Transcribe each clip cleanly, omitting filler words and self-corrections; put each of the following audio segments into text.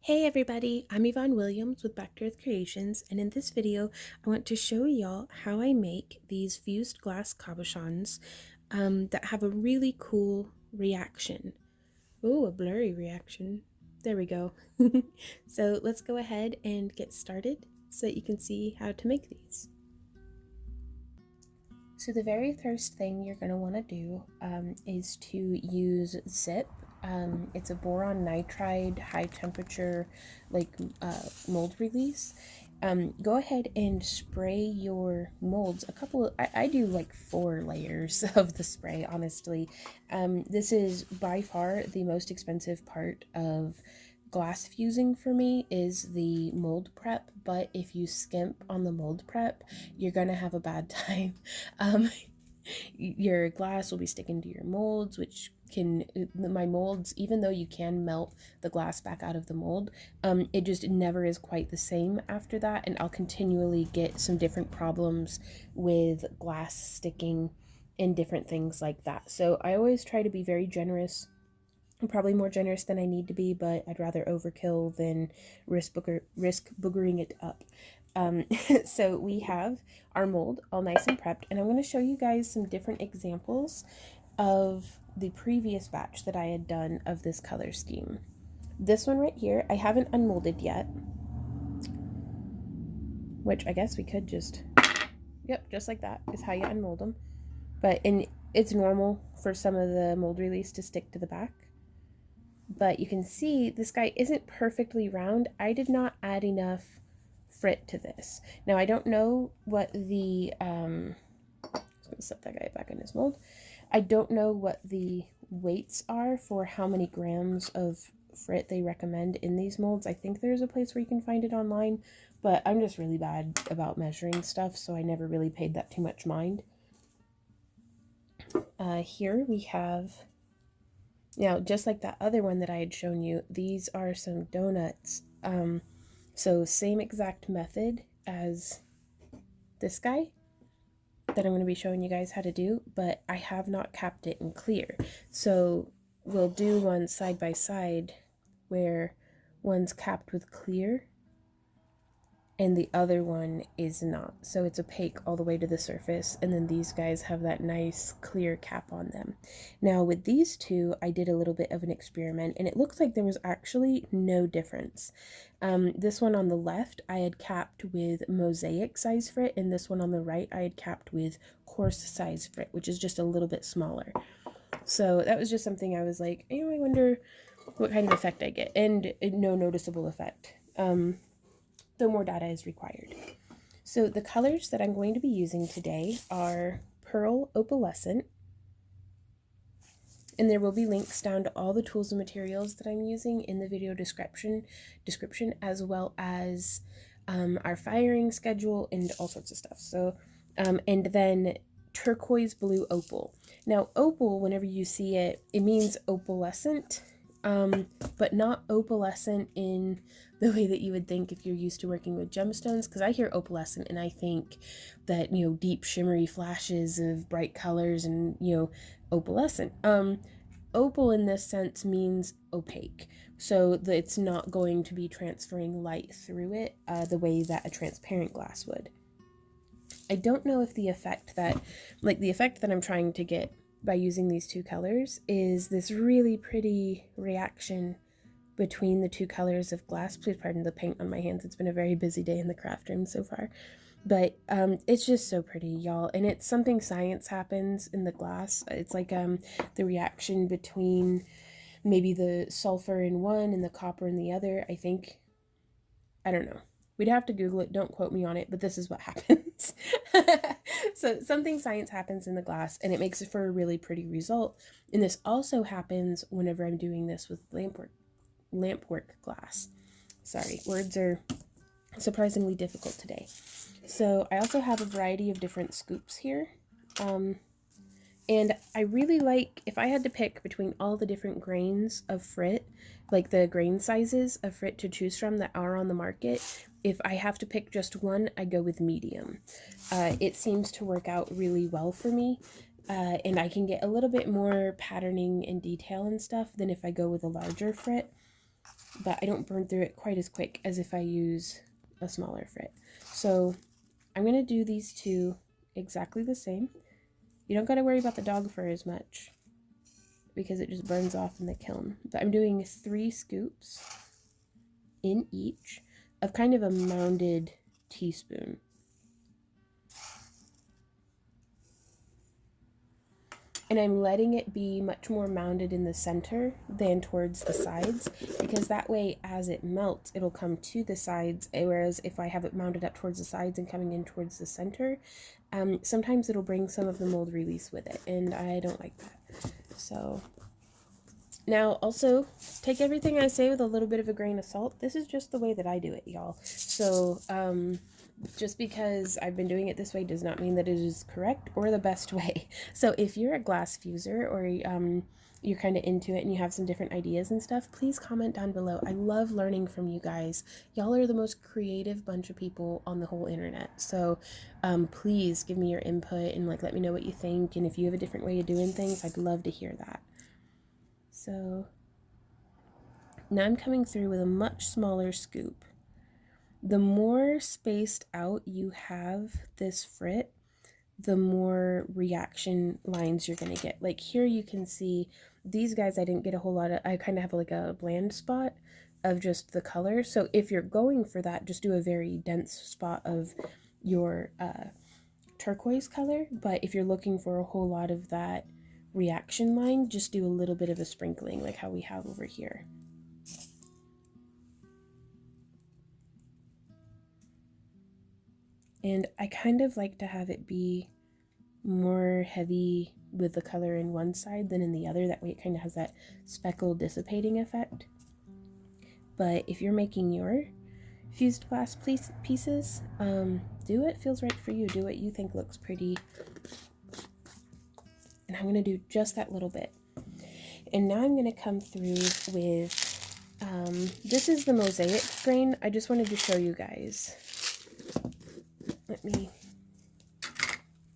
Hey everybody, I'm Yvonne Williams with Back to Earth Creations, and in this video I want to show y'all how I make these fused glass cabochons that have a really cool reaction. Oh, a blurry reaction. There we go. So let's go ahead and get started so that you can see how to make these. So the very first thing you're going to want to do is to use zip. It's a boron nitride high temperature mold release. Go ahead and spray your molds I do like 4 layers of the spray, honestly. This is by far the most expensive part of glass fusing for me, is the mold prep, but if you skimp on the mold prep, you're gonna have a bad time. Your glass will be sticking to your molds, which my molds, even though you can melt the glass back out of the mold, it just never is quite the same after that, and I'll continually get some different problems with glass sticking and different things like that. So I always try to be very generous. I'm probably more generous than I need to be, but I'd rather overkill than risk boogering it up. So we have our mold all nice and prepped, and I'm going to show you guys some different examples of the previous batch that I had done of this color scheme. This one right here, I haven't unmolded yet, which I guess we could just, yep, just like that is how you unmold them. But it's normal for some of the mold release to stick to the back. But you can see this guy isn't perfectly round. I did not add enough frit to this. Now I don't know what the I'm just gonna set that guy back in his mold. I don't know what the weights are for how many grams of frit they recommend in these molds. I think there's a place where you can find it online, but I'm just really bad about measuring stuff, so I never really paid that too much mind. Here we have, now, just like that other one that I had shown you, these are some donuts. So same exact method as this guy that I'm going to be showing you guys how to do, but I have not capped it in clear. So we'll do one side by side where one's capped with clear and the other one is not. So it's opaque all the way to the surface, and then these guys have that nice clear cap on them. Now with these two, I did a little bit of an experiment, and it looks like there was actually no difference. This one on the left, I had capped with Mosaic Size frit, and this one on the right, I had capped with Coarse Size frit, which is just a little bit smaller. So that was just something I was like, I wonder what kind of effect I get, and no noticeable effect. Though more data is required. So the colors that I'm going to be using today are Pearl Opalescent, and there will be links down to all the tools and materials that I'm using in the video description, as well as our firing schedule and all sorts of stuff. So, and then Turquoise Blue Opal. Now opal, whenever you see it, it means opalescent, but not opalescent in the way that you would think if you're used to working with gemstones, because I hear opalescent and I think that, deep shimmery flashes of bright colors and, opalescent. Opal in this sense means opaque, so that it's not going to be transferring light through it the way that a transparent glass would. I don't know if the effect that I'm trying to get by using these two colors is this really pretty reaction between the two colors of glass. Please pardon the paint on my hands. It's been a very busy day in the craft room so far. But it's just so pretty, y'all. And it's something science happens in the glass. It's like the reaction between maybe the sulfur in one and the copper in the other. I think, I don't know. We'd have to Google it. Don't quote me on it, but this is what happens. So something science happens in the glass, and it makes it for a really pretty result. And this also happens whenever I'm doing this with lampwork glass. Sorry, words are surprisingly difficult today. So I also have a variety of different scoops here. And I really like, if I had to pick between all the different grains of frit, like the grain sizes of frit to choose from that are on the market, if I have to pick just one, I go with medium. It seems to work out really well for me. And I can get a little bit more patterning and detail and stuff than if I go with a larger frit. but I don't burn through it quite as quick as if I use a smaller frit. So I'm going to do these two exactly the same. You don't got to worry about the dog fur as much because it just burns off in the kiln. But I'm doing 3 scoops in each of kind of a mounded teaspoon. And I'm letting it be much more mounded in the center than towards the sides, because that way as it melts, it'll come to the sides, whereas if I have it mounded up towards the sides and coming in towards the center, sometimes it'll bring some of the mold release with it, and I don't like that. So now also take everything I say with a little bit of a grain of salt. This is just the way that I do it, y'all. So just because I've been doing it this way does not mean that it is correct or the best way. So if you're a glass fuser or you're kind of into it and you have some different ideas and stuff, please comment down below. I love learning from you guys. Y'all are the most creative bunch of people on the whole internet. So please give me your input and like let me know what you think. And if you have a different way of doing things, I'd love to hear that. So now I'm coming through with a much smaller scoop. The more spaced out you have this frit, the more reaction lines you're going to get. Like here you can see these guys I didn't get a whole lot of, I kind of have like a bland spot of just the color. So if you're going for that, just do a very dense spot of your turquoise color. But if you're looking for a whole lot of that reaction line, just do a little bit of a sprinkling like how we have over here. And I kind of like to have it be more heavy with the color in one side than in the other. That way it kind of has that speckle dissipating effect. But if you're making your fused glass pieces, do what feels right for you. Do what you think looks pretty. And I'm going to do just that little bit. And now I'm going to come through with, this is the Mosaic Grain. I just wanted to show you guys. Let me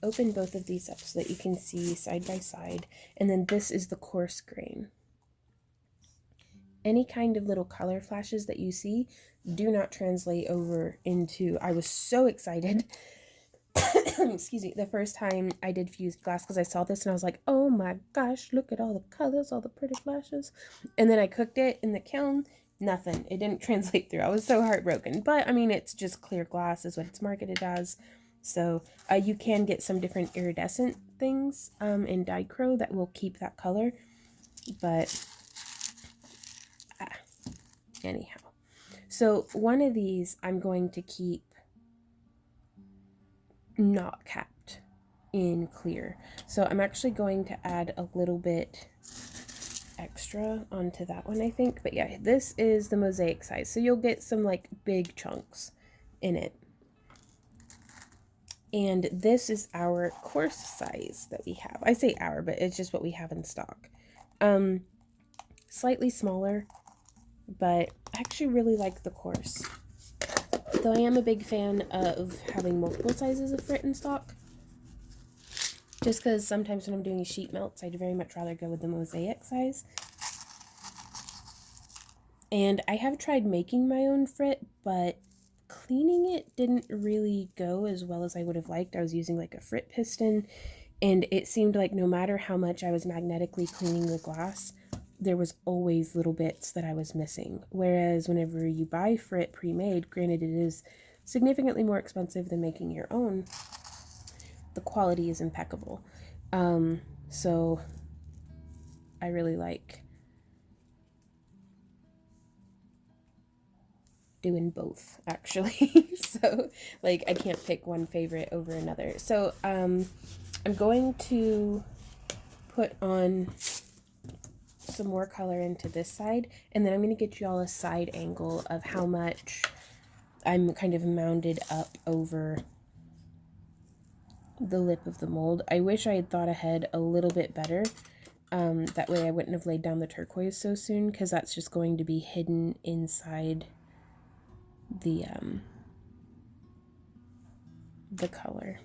open both of these up so that you can see side by side. And then this is the coarse grain. Any kind of little color flashes that you see do not translate over into, I was so excited, excuse me, the first time I did fused glass because I saw this and I was like, oh my gosh, look at all the colors, all the pretty flashes. And then I cooked it in the kiln, nothing. It didn't translate through. I was so heartbroken. But I mean, it's just clear glass is what it's marketed as. So you can get some different iridescent things in dichro that will keep that color. But anyhow. So one of these I'm going to keep not capped in clear. So I'm actually going to add a little bit extra onto that one, I think. But yeah, this is the Mosaic Size. So you'll get some like big chunks in it. And this is our coarse size that we have. I say our, but it's just what we have in stock. Slightly smaller, but I actually really like the coarse. Though I am a big fan of having multiple sizes of frit in stock. Just because sometimes when I'm doing sheet melts, I'd very much rather go with the Mosaic Size. And I have tried making my own frit, but cleaning it didn't really go as well as I would have liked. I was using like a frit piston, and it seemed like no matter how much I was magnetically cleaning the glass, there was always little bits that I was missing. Whereas whenever you buy frit pre-made, granted it is significantly more expensive than making your own, the quality is impeccable. So I really like doing both, actually. So like I can't pick one favorite over another. So I'm going to put on some more color into this side, and then I'm going to get you all a side angle of how much I'm kind of mounded up over the lip of the mold. I wish I had thought ahead a little bit better. That way I wouldn't have laid down the turquoise so soon, because that's just going to be hidden inside the color,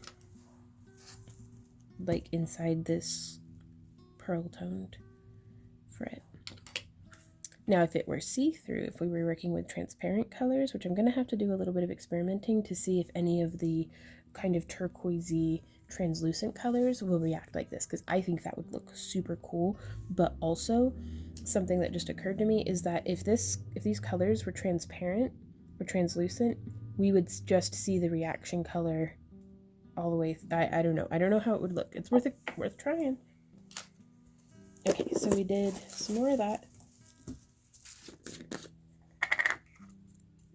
like inside this pearl toned frit. Now, if it were see-through, if we were working with transparent colors, which I'm going to have to do a little bit of experimenting to see if any of the kind of turquoisey translucent colors will react like this, because I think that would look super cool. But also, something that just occurred to me is that if these colors were transparent or translucent, we would just see the reaction color all the way. I don't know. I don't know how it would look. It's worth trying. Okay, so we did some more of that.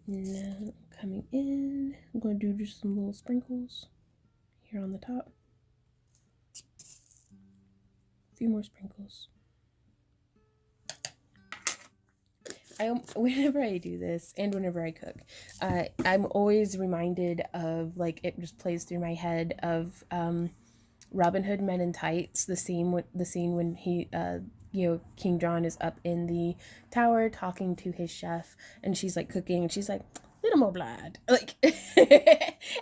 Now coming in, I'm going to do just some little sprinkles here on the top. A few more sprinkles. Whenever I do this and whenever I cook, I'm always reminded of, like, it just plays through my head of Robin Hood Men in Tights, the scene when he King John is up in the tower talking to his chef, and she's like cooking, and she's like, little more blood. Like,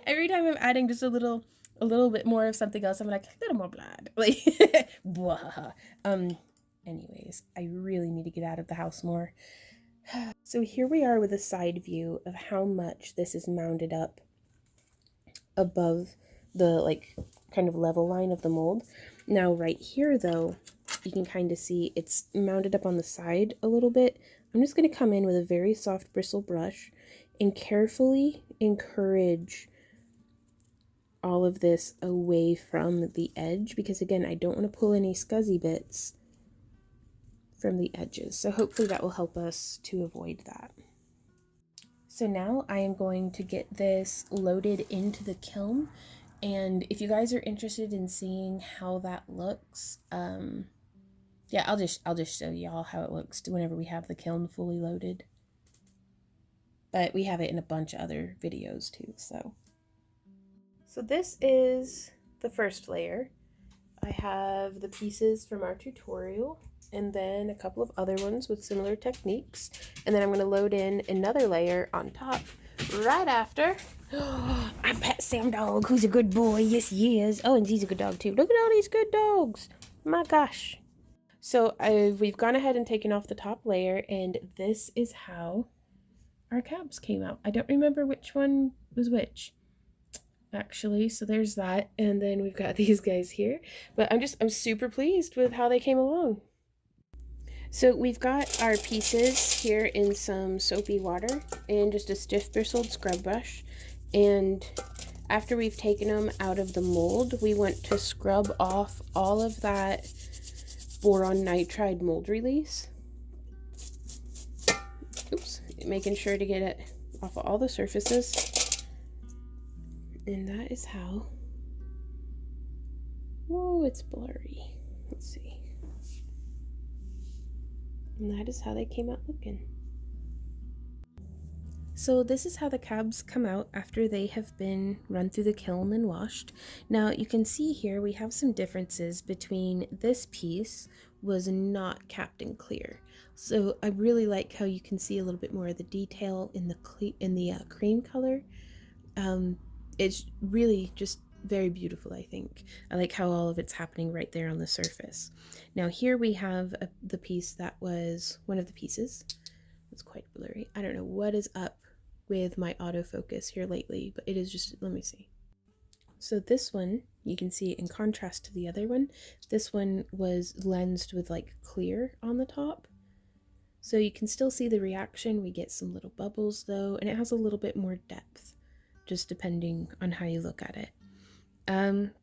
every time I'm adding just a little bit more of something else, I'm like, little more blood. Like, blah. Anyways, I really need to get out of the house more. So here we are with a side view of how much this is mounded up above the, like, kind of level line of the mold. Now right here though, you can kind of see it's mounded up on the side a little bit. I'm just going to come in with a very soft bristle brush and carefully encourage all of this away from the edge, because again, I don't want to pull any scuzzy bits from the edges. So hopefully that will help us to avoid that. So now I am going to get this loaded into the kiln. And if you guys are interested in seeing how that looks, yeah, I'll just show y'all how it looks whenever we have the kiln fully loaded. But we have it in a bunch of other videos too, so. So this is the first layer. I have the pieces from our tutorial, and then a couple of other ones with similar techniques. And then I'm going to load in another layer on top right after. I'm Pet Sam Dog, who's a good boy. Yes, he is. Oh, and he's a good dog too. Look at all these good dogs. My gosh. So we've gone ahead and taken off the top layer, and this is how our cabs came out. I don't remember which one was which, actually. So there's that, and then we've got these guys here. But I'm super pleased with how they came along. So we've got our pieces here in some soapy water and just a stiff bristled scrub brush. And after we've taken them out of the mold, we want to scrub off all of that boron nitride mold release. Oops, making sure to get it off of all the surfaces. And that is how, whoa, it's blurry. Let's see. And that is how they came out looking. So this is how the cabs come out after they have been run through the kiln and washed. Now you can see here we have some differences between this piece was not capped and clear. So I really like how you can see a little bit more of the detail in the cream color. It's really just very beautiful, I think. I like how all of it's happening right there on the surface. Now here we have the piece that was one of the pieces. It's quite blurry. I don't know what is up with my autofocus here lately, but it is just, let me see. So this one, you can see in contrast to the other one, this one was lensed with like clear on the top. So you can still see the reaction. We get some little bubbles though, and it has a little bit more depth, just depending on how you look at it.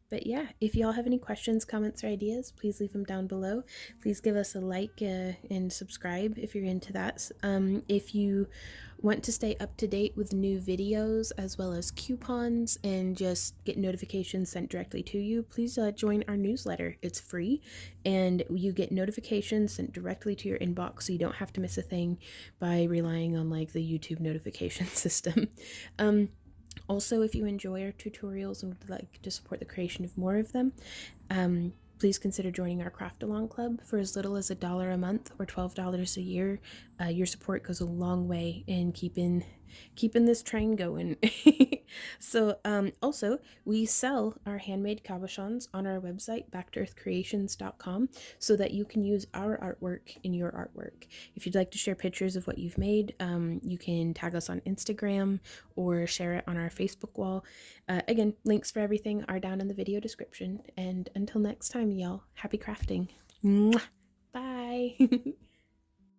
But yeah, if y'all have any questions, comments, or ideas, please leave them down below. Please give us a like and subscribe if you're into that. If you want to stay up to date with new videos as well as coupons and just get notifications sent directly to you, please join our newsletter. It's free, and you get notifications sent directly to your inbox, so you don't have to miss a thing by relying on like the YouTube notification system. Also, if you enjoy our tutorials and would like to support the creation of more of them, please consider joining our Craft Along Club for as little as $1 a month or $12 a year. Your support goes a long way in keeping this train going. So also, we sell our handmade cabochons on our website, backtoearthcreations.com, so that you can use our artwork in your artwork. If you'd like to share pictures of what you've made, you can tag us on Instagram or share it on our Facebook wall. Again, links for everything are down in the video description. And until next time, y'all, happy crafting. Mwah! Bye.